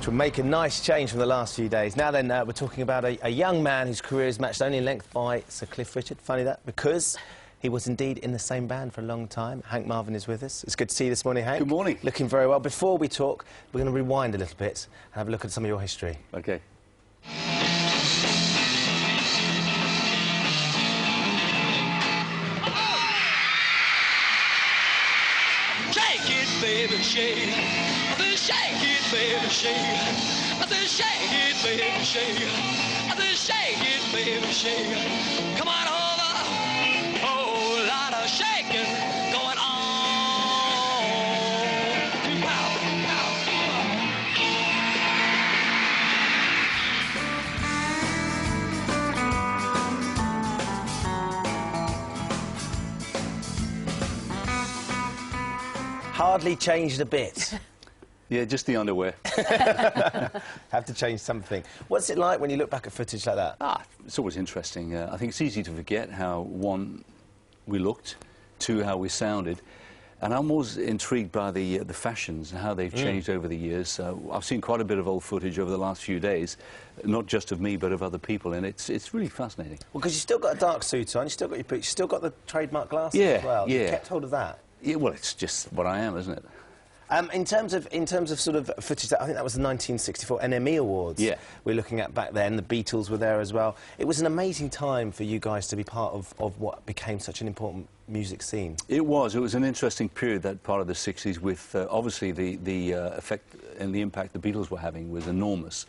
which will make a nice change from the last few days. Now then, we're talking about a young man whose career is matched only in length by Sir Cliff Richard. Funny that, because he was indeed in the same band for a long time. Hank Marvin is with us. It's good to see you this morning, Hank. Good morning. Looking very well. Before we talk, we're going to rewind a little bit and have a look at some of your history. OK. Shake it, baby, shake. I said, shake it, baby, shake. I said, shake it, baby, shake. I said, shake it, baby, shake. Come on over. Whole lot of shaking going on. Pow, pow, Hardly changed a bit. Yeah, just the underwear. Have to change something. What's it like when you look back at footage like that? It's always interesting. I think it's easy to forget how, one, we looked, two, how we sounded. And I'm always intrigued by the fashions and how they've changed over the years. I've seen quite a bit of old footage over the last few days, not just of me, but of other people, and it's really fascinating. Well, because you've still got a dark suit on, you've still got your boots, you've still got the trademark glasses as well. Yeah. You kept hold of that. Yeah, well, it's just what I am, isn't it? In terms of sort of footage, I think that was the 1964 NME Awards. Yeah. We're looking at back then. The Beatles were there as well. It was an amazing time for you guys to be part of what became such an important music scene. It was an interesting period, that part of the 60s, with obviously the effect and the impact the Beatles were having was enormous.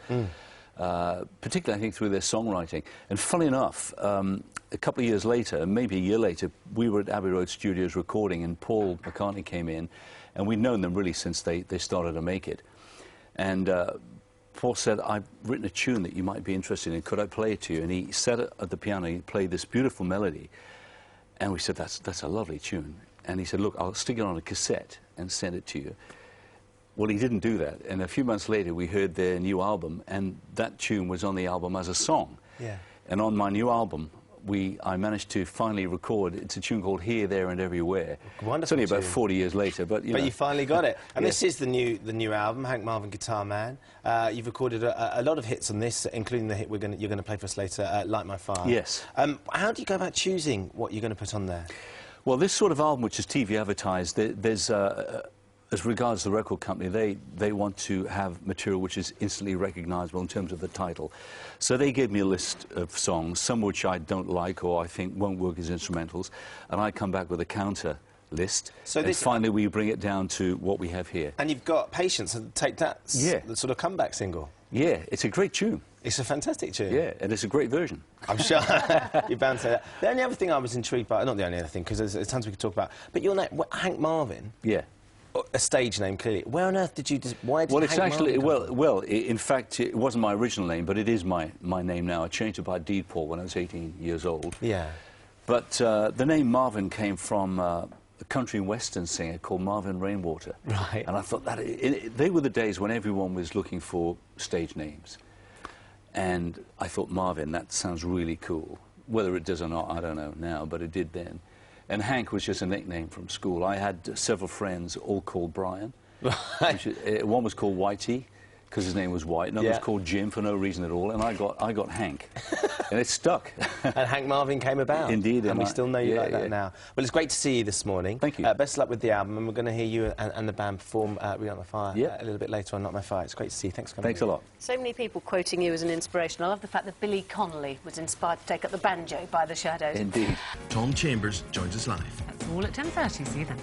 Particularly, I think, through their songwriting. And funnily enough, a couple of years later, maybe a year later, we were at Abbey Road Studios recording, and Paul McCartney came in, and we'd known them really since they started to make it. And Paul said, I've written a tune that you might be interested in, could I play it to you? And he sat at the piano, he played this beautiful melody, and we said, that's a lovely tune. And he said, look, I'll stick it on a cassette and send it to you. Well, he didn't do that, and a few months later we heard their new album, and that tune was on the album as a song. Yeah. And on my new album, I managed to finally record. It's a tune called Here, There and Everywhere. Wonderful. It's only about 40 years later, but you know. You finally got it. And this is the new album, Hank Marvin, Guitar Man. You've recorded a lot of hits on this, including the hit you're going to play for us later, Light My Fire. Yes. How do you go about choosing what you're going to put on there? Well, this sort of album, which is TV advertised, there's as regards the record company, they want to have material which is instantly recognisable in terms of the title. So they gave me a list of songs, some which I don't like or I think won't work as instrumentals, and I come back with a counter list. So and finally we bring it down to what we have here. And you've got Patience, and Take That, the sort of comeback single. Yeah, it's a great tune. It's a fantastic tune. Yeah, and it's a great version. I'm sure. You're bound to say that. The only other thing I was intrigued by, not the only other thing, because there's tons we could talk about, but your name, Hank Marvin. Yeah. A stage name, clearly. Where on earth did you... Why did it's Hank actually... Well, in fact, it wasn't my original name, but it is my name now. I changed it by deed poll when I was 18 years old. Yeah. But the name Marvin came from a country and western singer called Marvin Rainwater. Right. And I thought that... they were the days when everyone was looking for stage names. And I thought, Marvin, that sounds really cool. Whether it does or not, I don't know now, but it did then. And Hank was just a nickname from school. I had several friends, all called Brian. One was called Whitey, because his name was White. Another was called Jim for no reason at all. And I got Hank. And it stuck. And Hank Marvin came about. Indeed. And we still know you like that now. Well, it's great to see you this morning. Thank you. Best of luck with the album. And we're going to hear you and the band perform Relight My Fire a little bit later on, Not My Fire. It's great to see you. Thanks for coming. Thanks a lot. So many people quoting you as an inspiration. I love the fact that Billy Connolly was inspired to take up the banjo by the Shadows. Indeed. Tom Chambers joins us live. That's all at 10:30. See you then.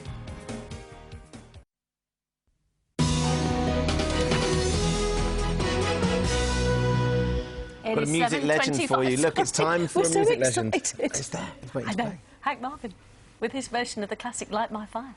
Got a music legend for you. Look, it's time for a music legend. It's there. I know. Hank Marvin, with his version of the classic Light My Fire.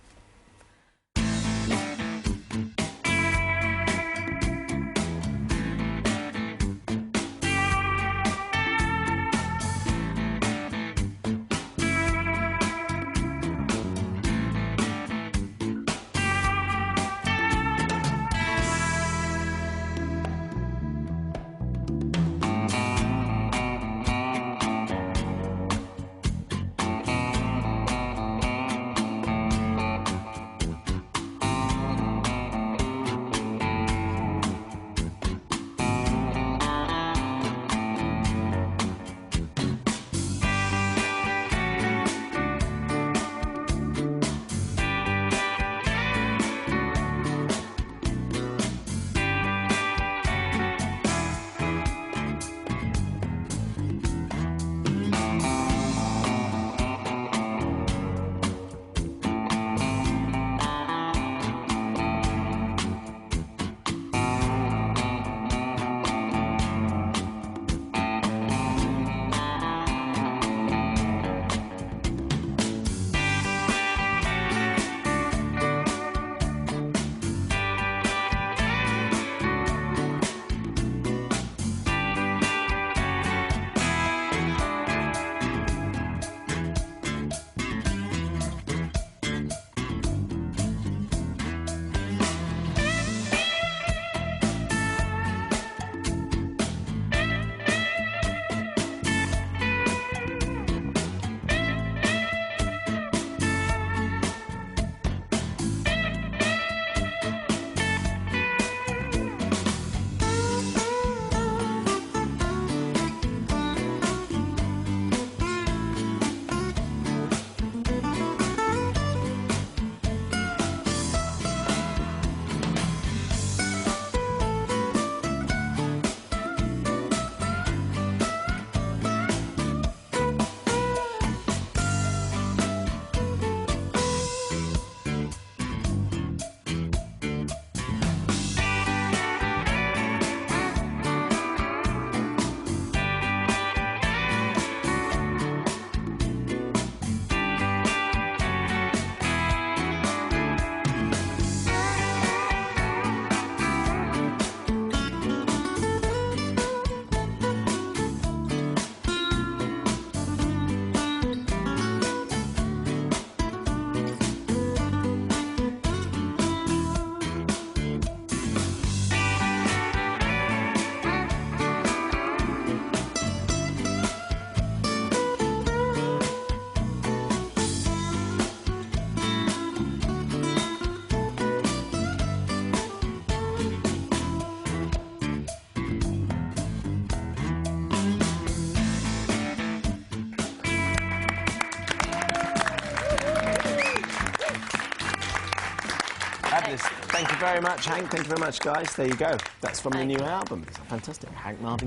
Thank you very much, Hank. Thank you very much, guys. There you go. That's from the Thank new you. album. It's fantastic. Hank Marvin.